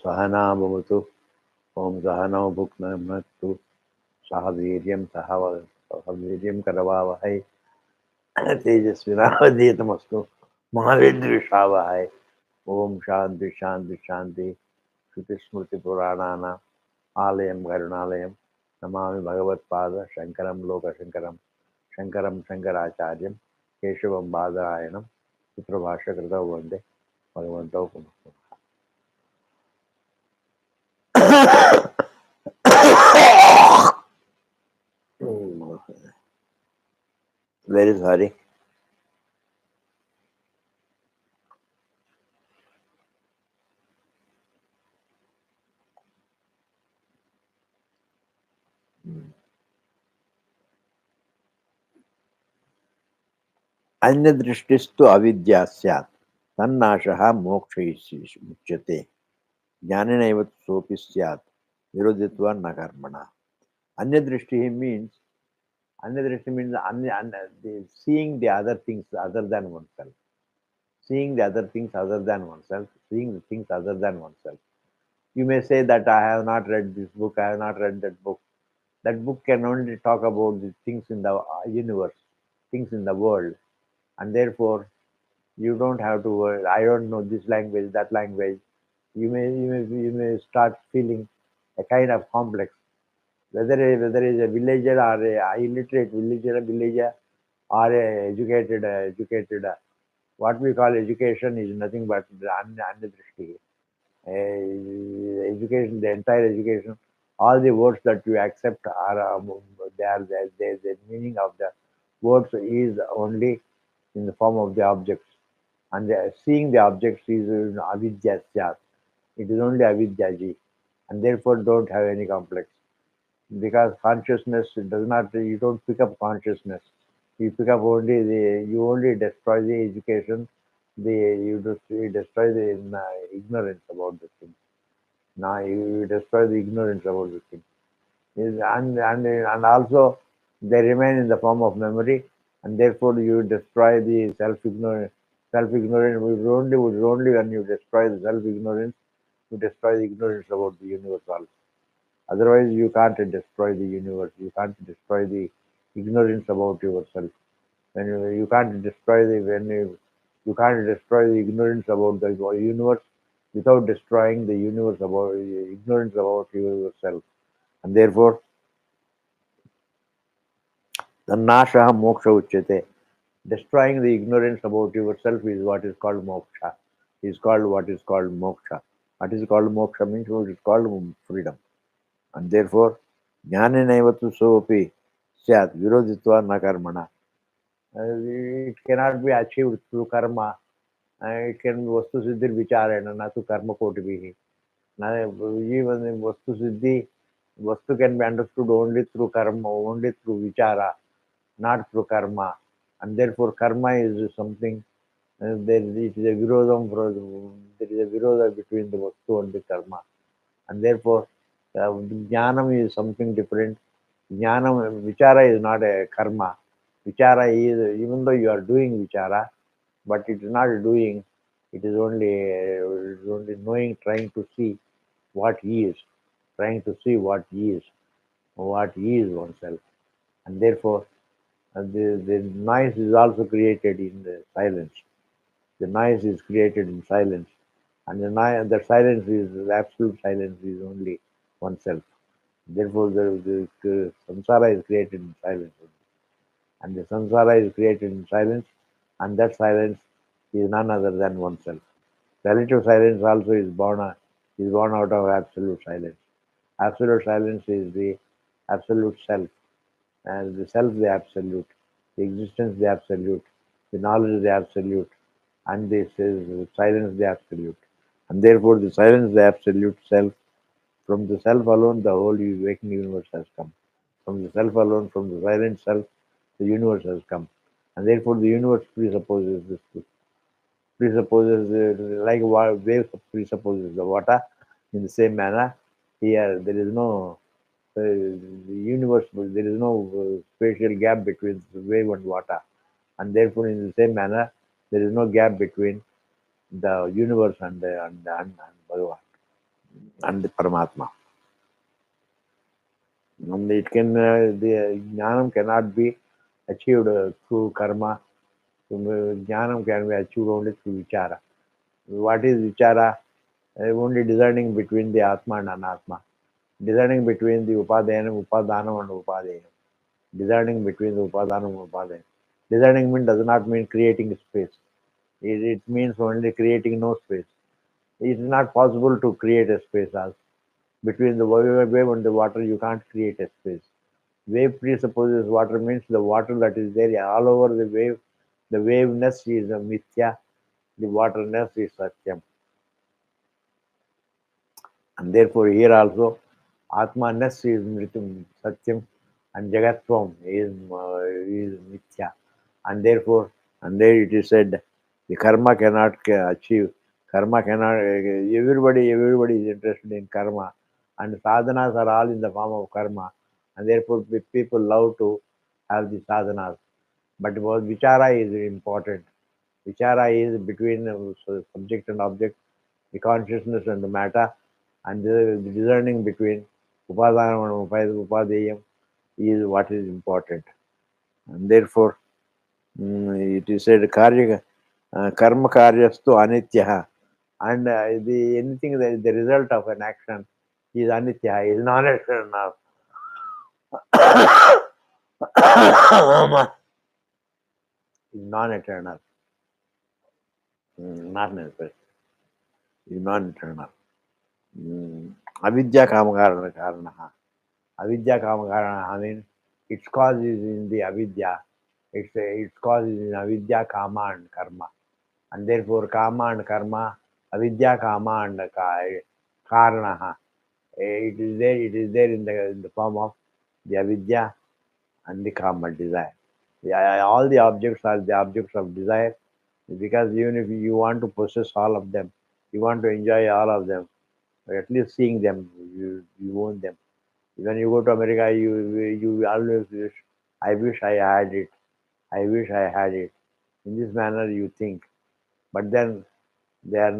सहना भवतु ओम सहनौ भुक्तु सह वीर्यं सह वीर्यं करवावहै तेजस्विनावधीतमस्तु मा विद्विषावहै। ओम शांति शांति शांति। श्रुतिस्मृतिपुराणानाम् आलयं करुणालयं नमामि भगवत्पाद शंकरं लोकशंकरं शंकरं शंकराचार्यं केशवं बादरायणं सूत्रभाष्यकृतौ वन्दे भगवन्तौ पुनः पुनः। Very sorry. अन्यदृष्टिस्तु अविद्या स्यात् तन्नाशः मोक्षमुच्यते ज्ञानेनैव सोऽपि स्यात् विरोधित्वा न कर्मणा. Anyadrishti means seeing the other things other than oneself. Seeing the other things other than oneself. Seeing the things other than oneself. You may say that I have not read this book, I have not read that book. That book can only talk about the things in the universe, things in the world, and therefore you don't have to worry. I don't know this language, that language. You may start feeling a kind of complex, whether is a villager or a illiterate villager or a educated. What we call education is nothing but andrishti. Education, the entire education, all the words that you accept are the meaning of the words is only in the form of the objects, and seeing the objects is avidya syat. It is only avidyaji, and therefore don't have any complex, because consciousness does not. You don't pick up consciousness. You pick up only you only destroy the education. You destroy the ignorance about the thing. Now you destroy the ignorance about the thing. And also they remain in the form of memory, and therefore you destroy the self-ignorance. Self-ignorance would only when you destroy the self-ignorance, you destroy the ignorance about the universe also. Otherwise, you can't destroy the universe. You can't destroy the ignorance about yourself. When you can't destroy you can't destroy the ignorance about the universe without destroying the universe about ignorance about yourself. And therefore, the nasha moksha uchyate. Destroying the ignorance about yourself is what is called moksha. Is called what is called moksha. What is called moksha means what is called freedom. And therefore, jnanenaiva tu sopi syat virodhitva na karmana. It cannot be achieved through karma. It can vastu siddhir vicharena na tu karma koti. Even in vastu siddhi, vastu can be understood only through karma, only through vichara, not through karma. And therefore, karma is something. It is a virodham. There is a virodha between the vastu and the karma, and therefore, jnanam is something different. Jnanam, vichara is not a karma. Vichara is, even though you are doing vichara, but it is not doing. It is only knowing, trying to see what he is, trying to see what he is oneself, and therefore the noise is also created in the silence. The noise is created in silence, and the silence is the absolute silence is only oneself. Therefore, the samsara is created in silence, and the samsara is created in silence, and that silence is none other than oneself. Relative silence also is born out of absolute silence. Absolute silence is the absolute self, and the self the absolute, the existence the absolute, the knowledge the absolute, and this is silence the absolute. And therefore, the silence the absolute self. From the self alone, the whole waking universe has come. From the self alone, from the silent self, the universe has come. And therefore, the universe presupposes this. Presupposes like wave presupposes the water. In the same manner, here there is no the universe. There is no spatial gap between the wave and water, and therefore, in the same manner, there is no gap between the universe and Bhagavan. and the Paramatma. And it can the jnanam cannot be achieved through karma. Jnanam can be achieved only through vichara. What is vichara? Only discerning between the atma and anatma, discerning between the upadayana, upadanam and upadeya, discerning between the upadanam and upadayana. Discerning mean does not mean creating space. It means only creating no space. It is not possible to create a space as between the wave and the water. You can't create a space. Wave presupposes water means the water that is there all over the wave. The waveness is a mithya. The waterness is satyam. And therefore, here also, Atmaness is Mritum Satyam and Jagatvam is Mithya. And therefore, and there it is said, the karma cannot achieve, karma cannot, everybody is interested in karma. And sadhanas are all in the form of karma. And therefore, people love to have the sadhanas. But vichara is important. Vichara is between subject and object, the consciousness and the matter, and the discerning between upadana and upadeyam is what is important. And therefore, it is said karya, karma karyastu anitya, and the anything that is the result of an action is anitya, is non-eternal. Is non-eternal, not necessary, is non-eternal. Avidya kamakarana karana. Avidya kamakarana, I mean, its cause is in the avidya. Its cause is in avidya, kama and karma. And therefore, kama and karma, avidya, kama and karana. It is there in the form of the avidya and the kama desire. Yeah, all the objects are the objects of desire because even if you want to possess all of them, you want to enjoy all of them, at least seeing them, you own them. When you go to America, you always wish, I wish I had it. I wish I had it. In this manner, you think, but then they are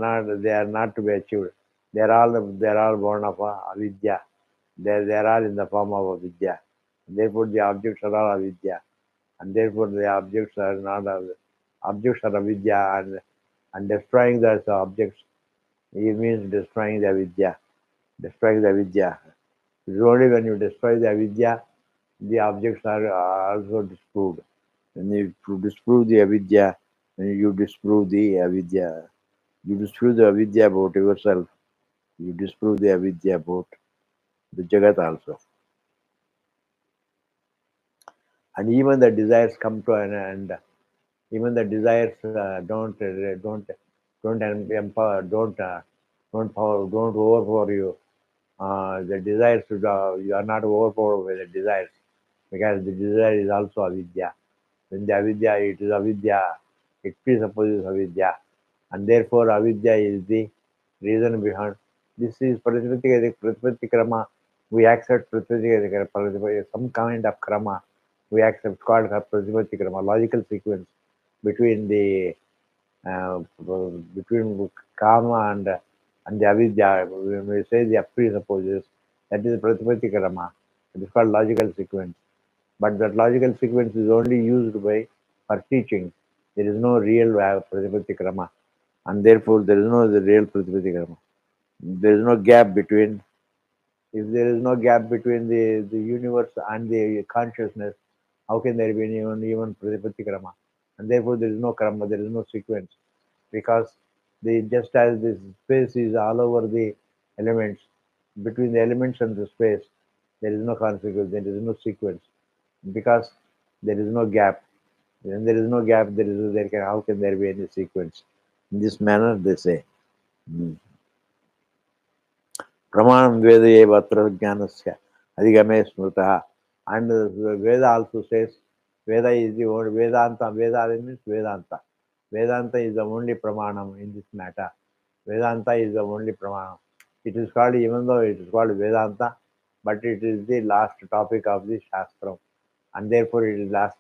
not to be achieved. They are all born of avidya. They are all in the form of avidya. Therefore, the objects are all avidya, and therefore the objects are not objects are avidya, and destroying those objects, it means destroying the avidya, destroying the avidya. It's only when you destroy the avidya, the objects are also disproved. When you disprove the avidya, when you disprove the avidya, you disprove the avidya about yourself, you disprove the avidya about the Jagat also. And even the desires come to an end. Even the desires don't empower, don't overpower you. The desires you are not overpowered by the desires because the desire is also avidya. When the avidya, it is avidya, it presupposes avidya, and therefore avidya is the reason behind. This is Pratipatti krama. We accept some kind of krama. We accept called Pratipatti krama, logical sequence between the uh, between karma and the avidya. When we say the presupposes, that is Pratipatti krama. It is called logical sequence. But that logical sequence is only used by for teaching. There is no real Pratipatti krama, and therefore there is no the real Pratipatti krama. There is no gap between. If there is no gap between the universe and the consciousness, how can there be even Pratipatti krama? And therefore there is no krama, there is no sequence, because the just as this space is all over the elements, between the elements and the space, there is no consequence, there is no sequence, because there is no gap. When there is no gap, how can there be any sequence? In this manner, they say. Hmm. Pramanam Veda eva atra jnanasya adhigame smritaha. And Veda also says, Veda is the only Vedanta. Veda means Vedanta. Vedanta is the only Pramanam in this matter. Vedanta is the only Pramanam. It is called, even though it is called Vedanta, but it is the last topic of the Shastra. And therefore it is last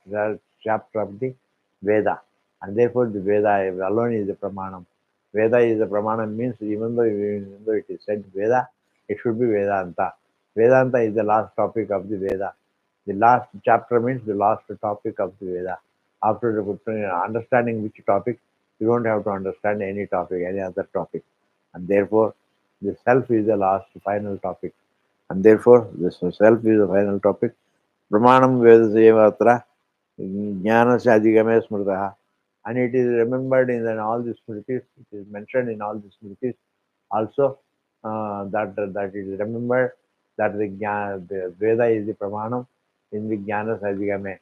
chapter of the Veda. And therefore the Veda alone is the Pramanam. Veda is the Pramanam means even though it is said Veda, It should be Vedanta. Vedanta is the last topic of the Veda. The last chapter means the last topic of the Veda. After understanding which topic, you don't have to understand any topic, any other topic. And therefore, the self is the last final topic. And therefore, this self is the final topic. Pramanam Vedasya Jnanasya Adhigame Smritaha. And it is remembered in all the smritis, it is mentioned in all the smritis also, that it is remembered that the Veda is the Pramanam in the Jnana Sadhigame.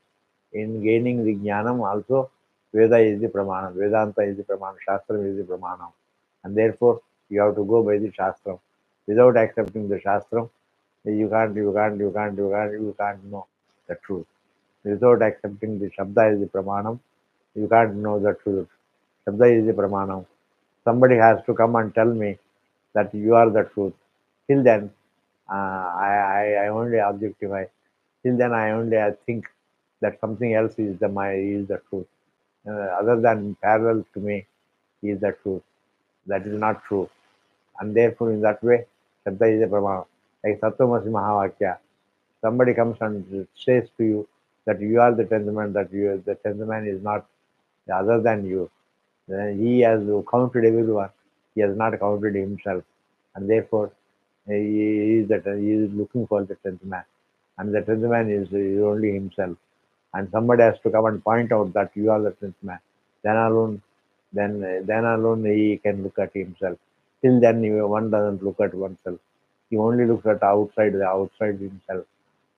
In gaining the Jnanam also, Veda is the Pramanam, Vedanta is the Pramanam, Shastram is the Pramanam. And therefore, you have to go by the Shastram. Without accepting the Shastram, you can't know the truth. Without accepting the Shabda is the Pramanam, you can't know the truth. Shabda is the Pramanam. Somebody has to come and tell me that you are the truth. Till then, I only objectify. Till then, I only think that something else is the truth. Other than parallel to me is the truth. That is not true. And therefore, in that way, Shabda is a Pramana. Like Sattvamasi Mahavakya. Somebody comes and says to you that you are the tenth man, that the tenth man is not other than you. Then he has counted everyone. He has not counted himself. And therefore, he is looking for the tenth man. And the tenth man is only himself. And somebody has to come and point out that you are the tenth man. Then alone, then alone he can look at himself. Till then, one doesn't look at oneself. He only looks at the outside himself.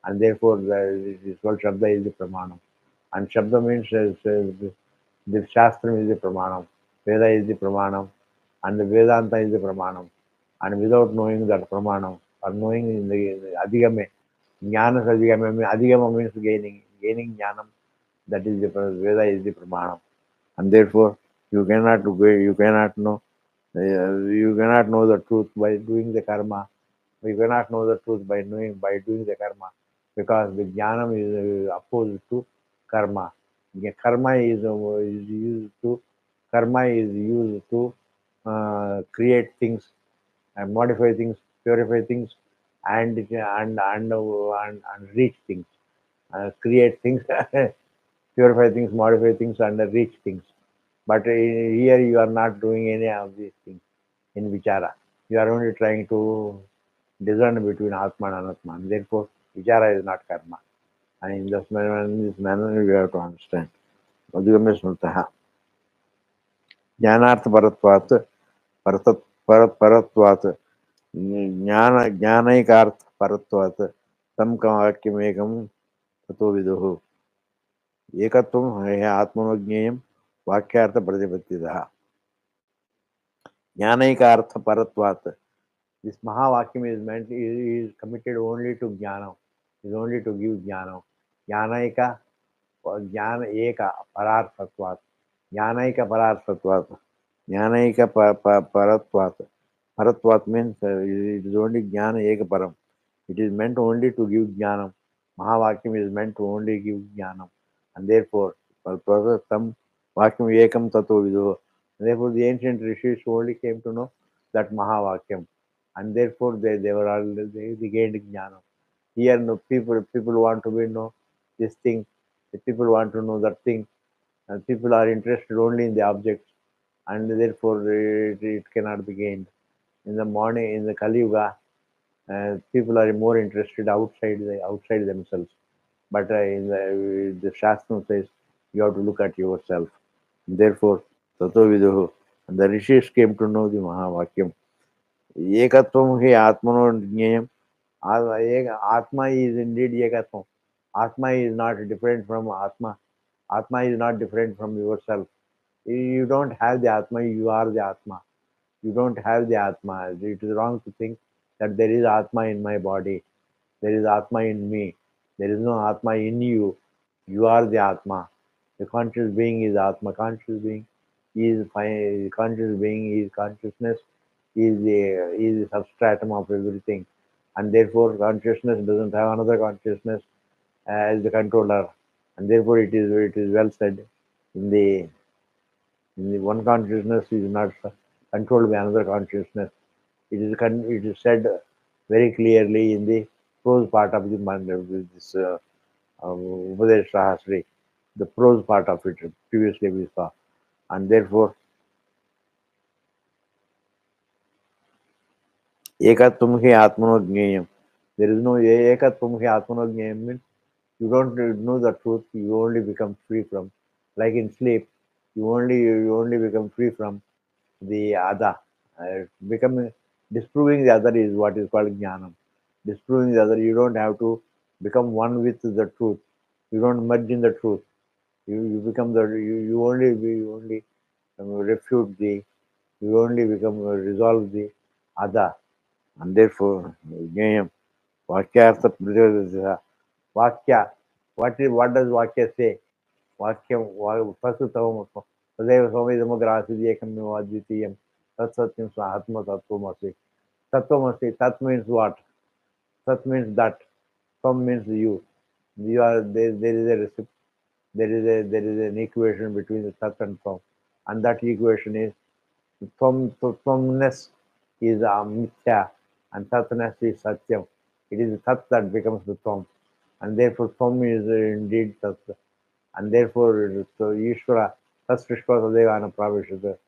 And therefore, this word Shabda is the Pramanam. And Shabda means the Shastram is the Pramanam, Veda is the Pramanam, and the Vedanta is the Pramanam. And without knowing that Pramanam, or knowing in the Adhigame, Jnana Adhigame, Adhigama means gaining Jnanam, that is the Veda is the Pramanam. And therefore, you cannot know, you cannot know the truth by doing the karma. We cannot know the truth by doing the karma, because the jnanam is opposed to karma. Karma is used to create things and modify things, purify things, and reach things, create things, purify things, modify things, and reach things. But here you are not doing any of these things in vichara. You are only trying to discern between Atma and Anatma. And therefore, vichara is not karma. And in this manner we have to understand. Adhigame smrtaha. Jnanartha paratvat, paratvat, ज्ञानैकार्थ परत्वात् तं वाक्यमेकं ततो विदुः एकत्वं ह्यः आत्मनो ज्ञेयं वाक्यार्थ प्रतिपत्तितः ज्ञानैकार्थ परत्वात्. This Mahavakyam is committed only to Jnana, is only to give Jnana. Jnanaika, Jnana Eka, Pararthatvat. Jnanaika Pararthatvat. Jnanaika Paratvat. Paratvat means it is only Jnana Eka Param. It is meant only to give Jnanam. Mahavakyam is meant to only give Jnanam. And therefore, Tam Vakyam Ekam Tato Vido. Therefore, the ancient rishis only came to know that Mahavakyam. And therefore, they were all, they gained Jnanam. Here, no, people want to be know this thing, the people want to know that thing, and people are interested only in the objects, and therefore it cannot be gained. In the morning, in the Kali Yuga, people are more interested outside themselves. But in the Shastra says you have to look at yourself. Therefore, Tato Viduhu, and the rishis came to know the Mahavakyam. Ekatvam hi Atmano Jnayam. Atma is indeed Ekatvam. Atma is not different from Atma. Atma is not different from yourself. You don't have the Atma, you are the Atma. You don't have the Atma. It is wrong to think that there is Atma in my body. There is Atma in me. There is no Atma in you. You are the Atma. The conscious being is Atma. Conscious being is conscious being is consciousness is the substratum of everything. And therefore consciousness doesn't have another consciousness as the controller. And therefore it is well said in the one consciousness is not controlled by another consciousness. It is said very clearly in the prose part of the this Upadesha Sahasri, the prose part of it previously we saw, and therefore ekatvam hi atmano jnayam. There is no ekatvam hi atmano jnayam means you don't know the truth. You only become free from, like in sleep, you only become free from the other. Becoming disproving the other is what is called jnanam. Disproving the other, you don't have to become one with the truth. You don't merge in the truth. You become you only refute the, you only become resolve the other, and therefore jnayam vakyartha pratyavadha. Vakya, what does Vakya say? Vakyam Pasutavam Tadeva Somidamugrasidi Ekam Advitiyam Tat Satyam Swahatma Tattvamasi. Tattvamasi, Tat means what? Tat means that. Tam means you. You are there is a there is an equation between the Tat and Tam. And that equation is Tamness is Mithya and Tatness is Satyam. It is the Tat that becomes the Tam. And therefore Tam is indeed Tat. And therefore, so Ishvara, Tasvishvasadevana Pravishata.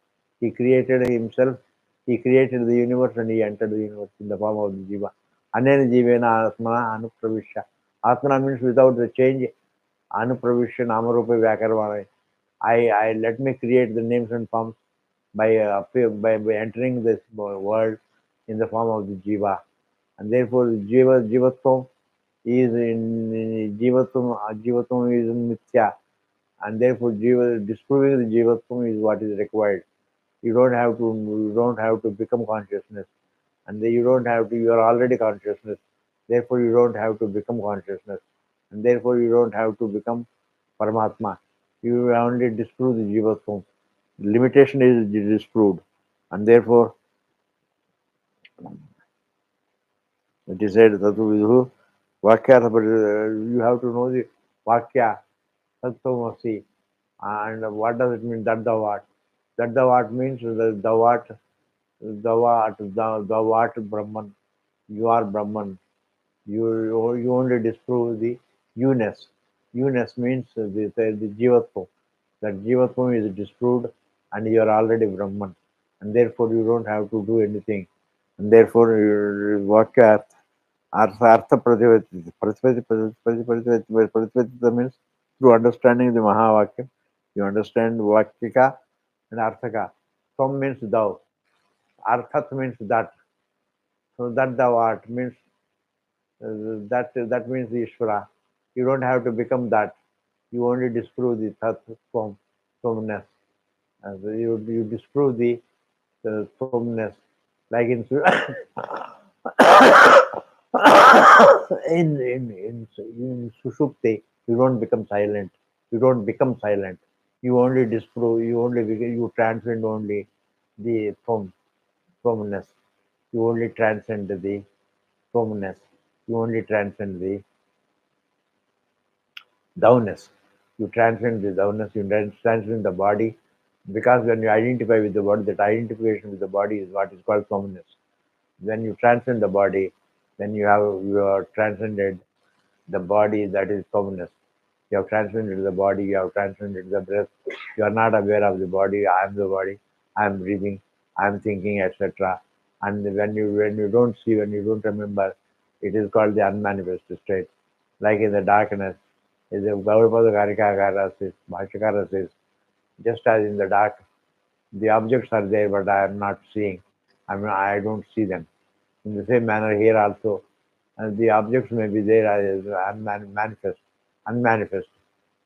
He created himself, he created the universe and he entered the universe in the form of the Jiva. Anena Jivena Atmana Anupravisha. Atmana means without the change, Anupravisha Namarupa Vyakarvana. I let me create the names and forms by entering this world in the form of the Jiva. And therefore, Jivatvam is in Jivatvam is in Mithya, and therefore disproving the jivatvam is what is required. You don't have to become consciousness, and then you don't have to. You are already consciousness. Therefore, you don't have to become consciousness, and therefore you don't have to become Paramatma. You only disprove the jivatvam. Limitation is disproved, and therefore it is said Tatu Vidhu Vakya. You have to know the Vakya Tattvamasi. And what does it mean? That the what? That the what means the what, the what Brahman. You are Brahman. You only disprove the you-ness. You-ness means the Jivatvam. That Jivatvam is disproved and you are already Brahman. And therefore you don't have to do anything. And therefore, Vakya Artha Prativati. Prativati means through understanding the Mahavakya, you understand Vakyaka and Arthaka. Some means thou, Arthat means that. So that thou art means that means Ishvara. You don't have to become that. You only disprove the Tat from Somness. So you disprove the Somness. Like in in Sushupti, you don't become silent. You don't become silent. You only disprove. You transcend only the firmness. You only transcend the firmness. You only transcend the downess. You transcend the downess. You transcend the body, because when you identify with the body, that identification with the body is what is called firmness. When you transcend the body, then you are transcended the body, that is firmness. You have transcended the body, you have transcended the breath. You are not aware of the body. I am the body. I am breathing. I am thinking, etc. And when you don't see, when you don't remember, it is called the unmanifest state. Like in the darkness, is the Gaudapada Karikakara says, Bhashakara says, just as in the dark, the objects are there, but I am not seeing. I don't see them. In the same manner here also, the objects may be there as unmanifest,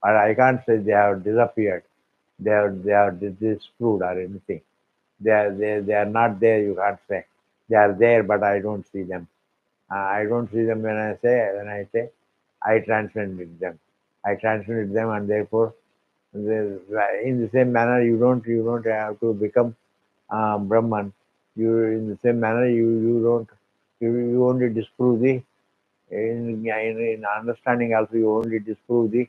but I can't say they have disappeared. They are disproved or anything. They are not there. You can't say they are there, but I don't see them. I don't see them when I say I transcended them. I transcended them, and therefore, in the same manner, you don't have to become Brahman. In the same manner, you only disprove the in understanding also, you only disprove the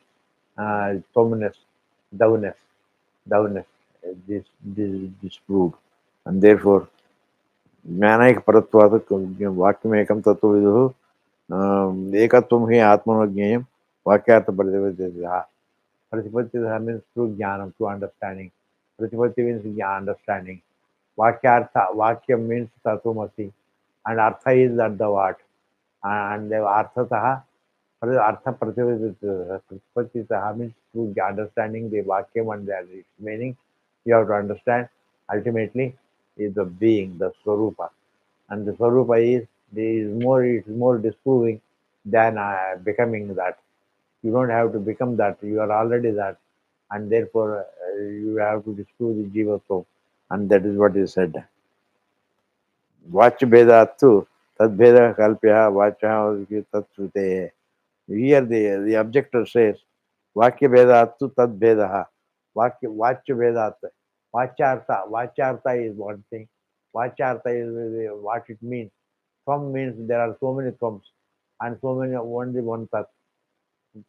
someness, thou-ness. This is disproved, and therefore ज्ञानैकपरत्वात् वाक्यमेकं तत्त्वविदुः एकत्वं हि आत्मनो ज्ञेयं वाक्यार्थप्रतिपत्तितः. Pratipatti means through jnanam, through understanding. Pratipatti means understanding. Vakyartha, Vakya means Tatvamasi, and Artha is at the what. And the Arthataha, Artha Pratipatti means through understanding the Vakyam and their meaning, you have to understand ultimately is the being, the Swarupa. And the Swarupa is more disproving than becoming that. You don't have to become that. You are already that, and therefore you have to disprove the jiva soul, and that is what is said. Vach Vedattu Tad Veda Kalpya Vacha Tat Srute. Here the objector says Vakya Vedattu Tad Vedaha. Vach Vedat. Vachartha is one thing. Vachartha is what it means. Thum means there are so many thums and so many only one tat.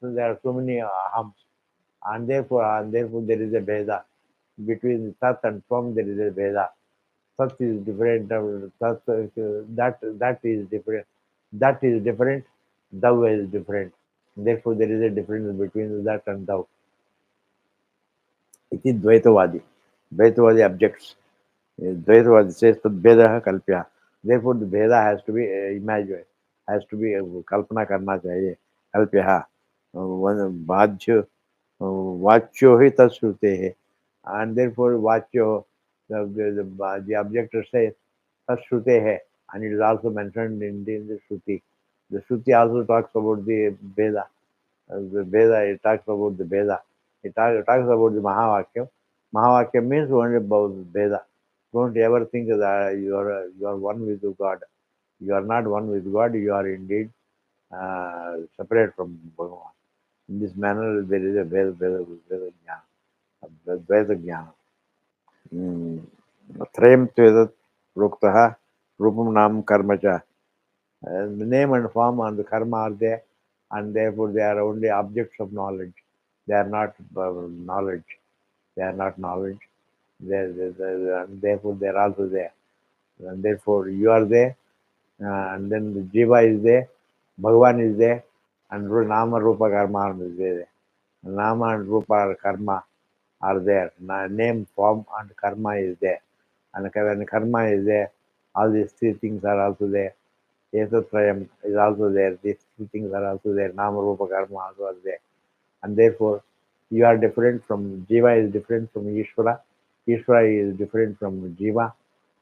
So there are so many hums, and therefore there is a Veda between Tat and Tvam. There is a Veda. Tat is different. That is different. That is different. Thou is different. Therefore, there is a difference between that and thou. It is Dvaitavadi. Dvaitavadi objects. Dvaitavadi says that Veda Kalpya. Therefore, the Veda has to be imagined, has to be Kalpana Karna Chahiye. Kalpya. One Bhajya. Vachyo hi tashrute hai. And therefore, Vachyo, the objector says tashrute hai. And it is also mentioned in the Shruti. The Shruti also talks about the Veda. The Veda, it talks about the Veda. It talks about the Mahavakyam. Mahavakyam means only about Veda. Don't ever think that you are one with God. You are not one with God. You are indeed separate from Bhagavan. In this manner, there is a Veda jnana. Veda jnana. Trayam Twedat Ruktaha Rupam Nam Karma cha. The name and form and the karma are there, and therefore they are only objects of knowledge. They are not knowledge. They are not knowledge. And therefore they are also there. And therefore you are there, and then the Jiva is there, Bhagavan is there, and Nama Rupa Karma is there. Nama and Rupa Karma are there. Name, form, and karma is there. And when karma is there, all these three things are also there. Esatrayam is also there. These three things are also there. Nama, Rupa, Karma also are there. And therefore, you are different from Jiva is different from Ishvara. Ishvara is different from Jiva.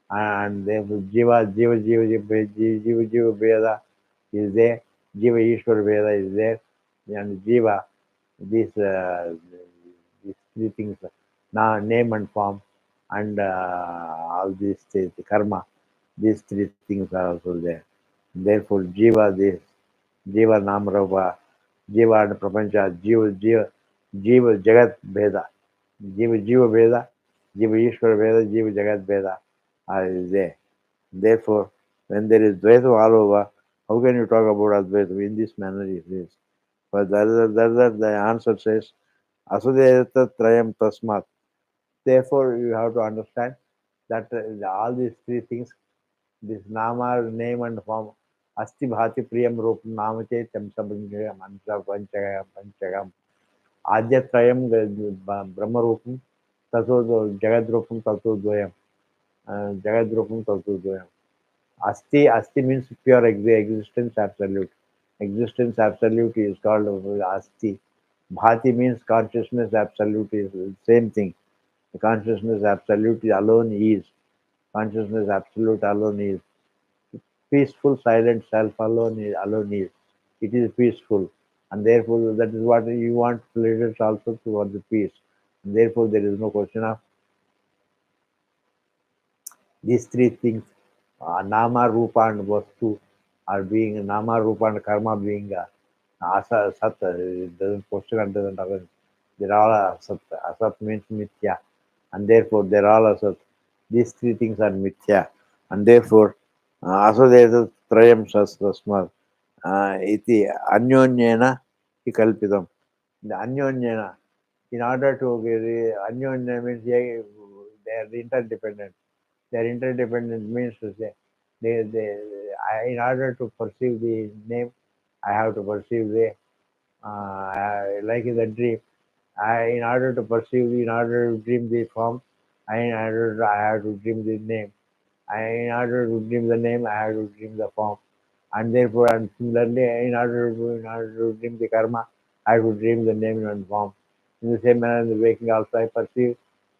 And therefore, Jiva Veda is there. Jiva Ishvara Veda is there. And Jiva, these, uh, these three things, now name and form, and all these things, the karma, these three things are also there. Therefore, Jiva Namrava, Jiva and Prapancha, Jiva Jagat Veda, Jiva Veda, Jiva Ishvara Veda, Jiva Jagat Veda are there. Therefore, when there is Dvaita all over, how can you talk about Advaita? In this manner it is. But the answer says, Asudeta Trayam Tasmat. Therefore, you have to understand that all these three things, this nama, name and form, Asti Bhati Priyam Rupam Nama Chaitam Sabhanjayam Ansa Panchagam Adyatrayam Brahma Rupam Tato Jagad Rupam Tato Dvayam Jagad Rupam Tato Dvayam. Asti means pure existence absolute. Existence absolute is called Asti. Bhati means consciousness absolute is the same thing. The consciousness absolute alone is. Consciousness absolute alone is. Peaceful, silent self alone is. It is peaceful. And therefore that is what you want leaders also towards the peace. And therefore there is no question of these three things, nama, rupa, and vastu are being nama, rupa, and karma being asa, sat. It doesn't question and doesn't happen. They're all asat. Asat means mithya, and therefore they're all asat. These three things are mithya, and therefore asodeta trayam sastasmat iti anyonyena hi kalpitam. The anyonyena, in order to anyonya means they are interdependent. They are interdependent means to say in order to perceive the name, I have to perceive the like in the dream. In order to perceive, in order to dream the form, I have to dream the name. In order to dream the name, I have to dream the form. And therefore, and similarly, in order to dream the karma, I have to dream the name and form. In the same manner, in the waking also, I perceive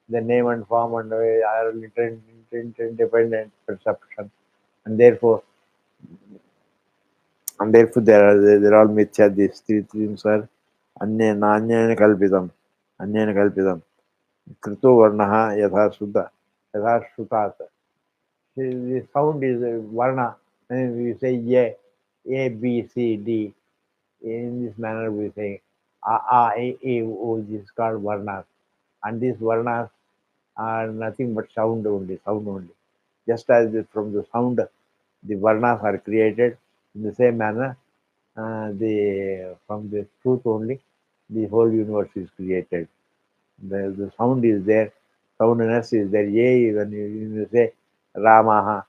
the name and form and are interdependent perception. And therefore, they're all mithya. These three things are अन्येन कल्पितम् अन्येन कल्पितम् कृतो वर्णः यथा शुद्ध यथा श्रुतात्. The sound is varna, and we say A, B, C, D. In this manner, we say A, O. This is called varnas, and these varnas are nothing but sound only, sound only. Just as from the sound, the varnas are created. In the same manner, the from the truth only, the whole universe is created. The sound is there, soundness is there. Ye, when you say Ramaha,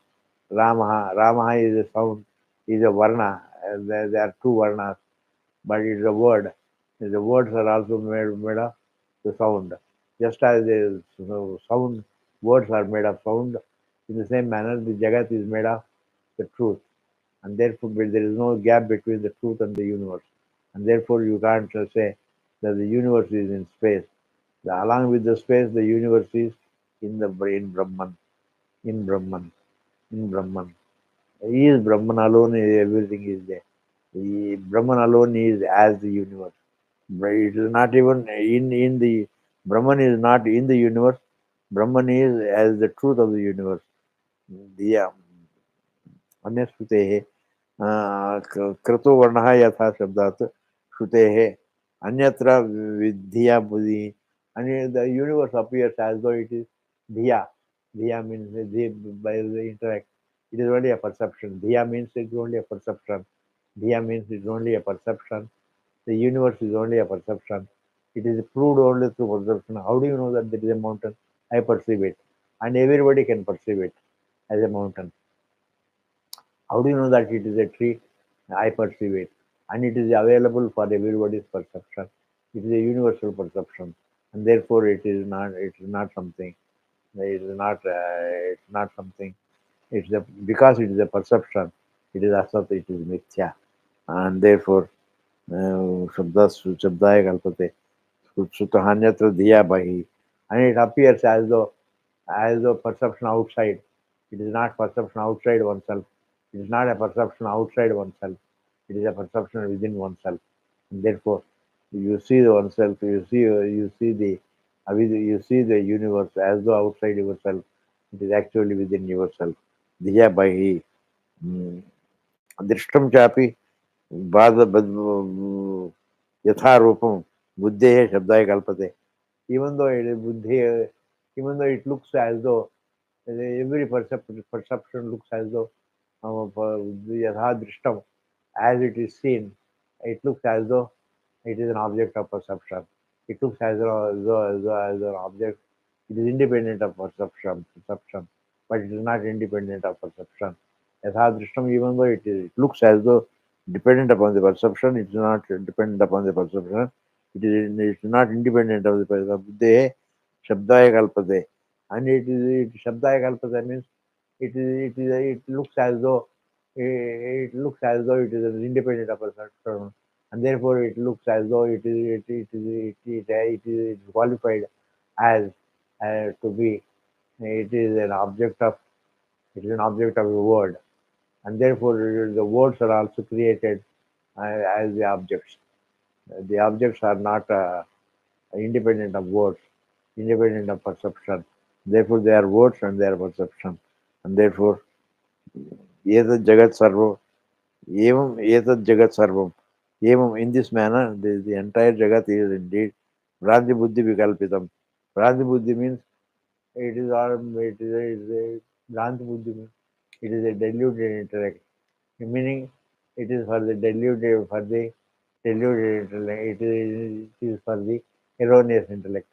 Ramaha is a sound, is a varna. There are two varnas, but it's a word. The words are also made of the sound. Just as the sound, words are made of sound, in the same manner, the Jagat is made of the truth. And therefore, there is no gap between the truth and the universe. And therefore, you can't say that the universe is in space. Along with the space, the universe is in Brahman, in Brahman, in Brahman. He is Brahman alone, everything is there. The Brahman alone is as the universe. But it is not even in the Brahman is not in the universe. Brahman is as the truth of the universe. The अन्यश्रुतेः क्रतो वर्णः यथा शब्दात् श्रुतेः अन्यत्र विधिया बुद्धि. And the universe appears as though it is dhiya. Dhiya means by the intellect. It is only a perception. Dhiya means it is only a perception. Dhiya means it is only a perception. The universe is only a perception. It is proved only through perception. How do you know that there is a mountain? I perceive it. And everybody can perceive it as a mountain. How do you know that it is a tree? I perceive it. And it is available for everybody's perception. It is a universal perception. And therefore it is not something. It's not something. Because it is a perception, it is asat, it is mithya. And therefore शब्दाय कल्पते श्रुतः अन्यत्र धिया बहिः. And it appears as though perception outside. It is not perception outside oneself. It is not a perception outside oneself. It is a perception within oneself. And therefore, you see oneself. You see the universe as though outside yourself. It is actually within yourself. Dhiya bahi. दृष्टं चापि बाध यथा रूपं बुद्धेः शब्दाय कल्पते. Even though it is buddhi, even though it looks as though every perception looks as though yatha drishtam, as it is seen, it looks as though it is an object of perception. It looks as an object. It is independent of perception, but it is not independent of perception. Yatha drishtam, even though it looks as though dependent upon the perception, it is not dependent upon the perception. It is not independent of the perception. Shabdaya kalpate. And Shabdaya kalpate means it looks as though it is an independent of perception, and therefore it looks as though it is qualified as to be. It is an object of a word, and therefore the words are also created as the objects. The objects are not independent of words, independent of perception. Therefore, they are words and they are perception. And therefore, एतत् jagat sarvo, evam etat jagat sarvam. Evam, in this manner, the entire jagat is indeed Bhranti Buddhi Vikalpitam. Bhranti Buddhi means it is all, Bhranti Buddhi means it is a deluded intellect. Meaning, it is for the deluded intellect. It is for the erroneous intellect.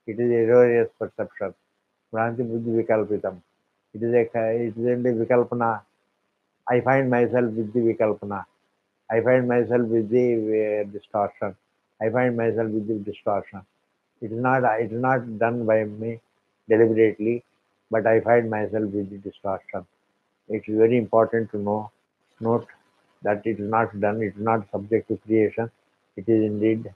It is erroneous perception. Bhranti Buddhi Vikalpitam. It is only Vikalpana. I find myself with the Vikalpana. I find myself with the distortion. I find myself with the distortion. It is not done by me deliberately, but I find myself with the distortion. It is very important to note that it is not done, it is not subject to creation. It is indeed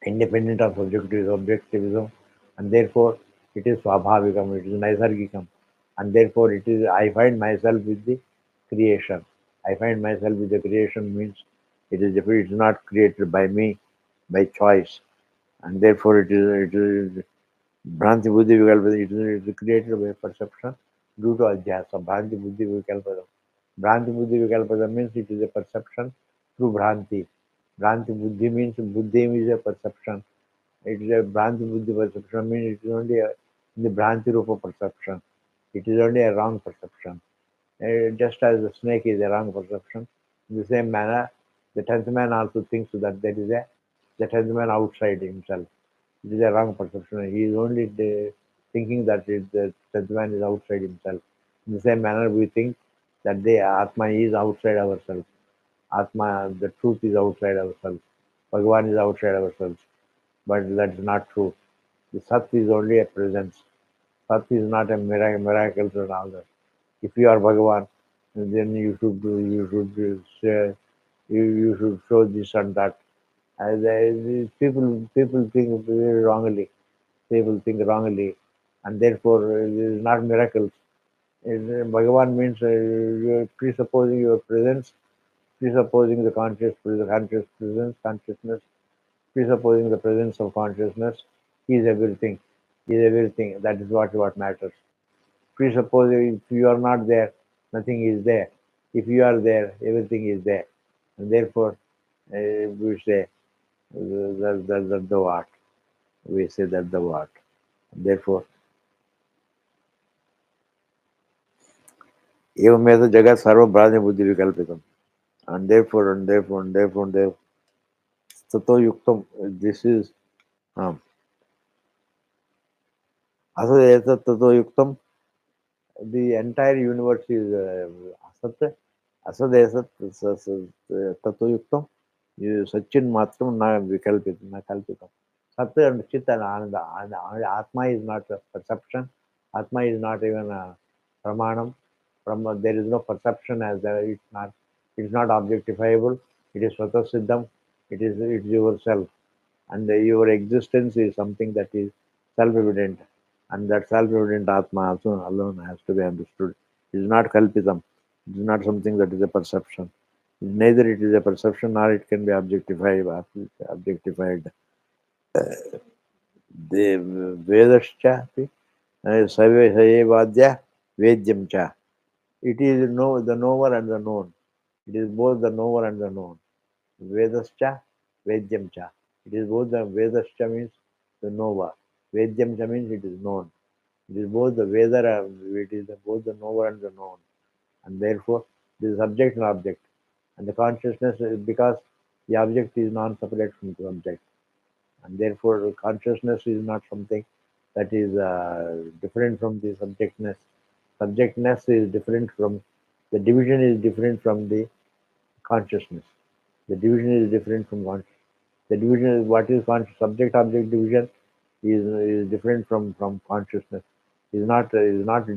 independent of objectivism, and therefore it is swabhavikam, it is naisargikam, and therefore it is. I find myself with the creation. I find myself with the creation means it is not created by me by choice, and therefore it is Bhranti Buddhi Vikalpa. It is created by perception due to adhyasa. Bhranti Buddhi Vikalpa. Bhranti Buddhi Vikalpa means it is a perception through Bhranti. Bhranti Buddhi means Buddhi is a perception. It is a Bhranti Buddhi perception means it is only in the Bhranti Rupa perception. It is only a wrong perception. Just as the snake is a wrong perception, in the same manner, the tenth man also thinks that there is a the tenth man outside himself. It is a wrong perception. He is only thinking that the tenth man is outside himself. In the same manner, we think that the Atma is outside ourselves. Atma, the truth is outside ourselves. Bhagavan is outside ourselves. But that is not true. The Sat is only a presence. Sat is not a miracle and all that. If you are Bhagavan, then you should show this and that. People think very wrongly. People think wrongly, and therefore it is not miracles. Bhagavan means presupposing your presence, presupposing the conscious presence, consciousness, presupposing the presence of consciousness. He is everything. He is everything. That is what matters. Presuppose if you are not there, nothing is there. If you are there, everything is there. And therefore, we say that the what. We say that the what. Therefore, एवमेव जगत् सर्वभ्रान्तिबुद्धिविकल्पितम् and therefore ततो युक्तम this is um, Asad ततो युक्तम the entire universe is asat asad asat tato yuktam sachin matram na vikalpitam na kalpitam sat and chit and ananda and atma is not a perception, atma is not even a pramanam from there is no perception as there it's not objectifiable, it is swata siddham, it's yourself, and your existence is something that is self-evident, and that self-evident Atma also alone has to be understood. It is not kalpitam. It is not something that is a perception. Neither it is a perception nor it can be objectified. Objectified. The Vedascha, Savevadya, Vedyam cha. It is the knower and the known. It is both the knower and the known. Vedascha, Vedyam cha. It is both the Vedascha means the knower. Vedyam cha means it is known. It is both the Veda, it is both the knower and the known. And therefore, this is subject and object. And the consciousness is because the object is non-separate from the subject. And therefore, consciousness is not something that is different from the subjectness. Subjectness is different from the division is different from the consciousness. The division is different from consciousness. The division is what is subject object division is different from consciousness. Is not parallel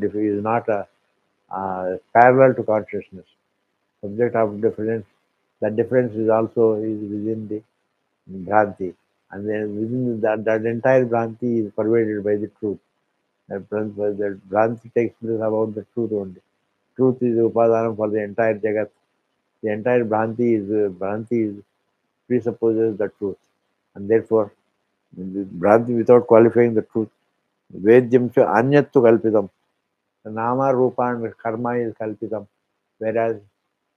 to consciousness. Subject of difference. That difference is also is within the bhranti, and then within that entire bhranti is pervaded by the truth. That bhranti takes place about the truth only. Truth is upadanam for the entire jagat. The entire bhranti is presupposes the truth, and therefore bhranti without qualifying the truth. Vedyam cha anyattu kalpitam. The nama, rupa, and karma is kalpitam, whereas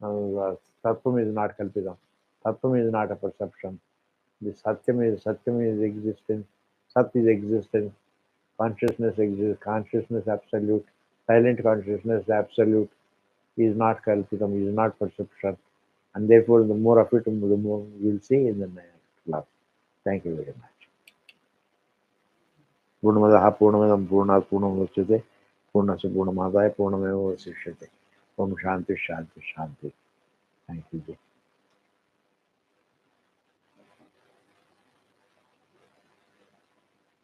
tattvam is not kalpitam. Tattvam is not a perception. The satyam is existence. Sat is existence. Consciousness exists. Consciousness absolute. Silent consciousness absolute is not kalpitam. Is not perception, and therefore the more of it, the more we'll see in the next class. Thank you very much. पूर्णमदः पूर्णमिदं पूर्णात् पूर्णमुदच्यते पूर्णस्य पूर्णमादाय पूर्णमेवावशिष्यते Om Shanti, Shanti, Shanti.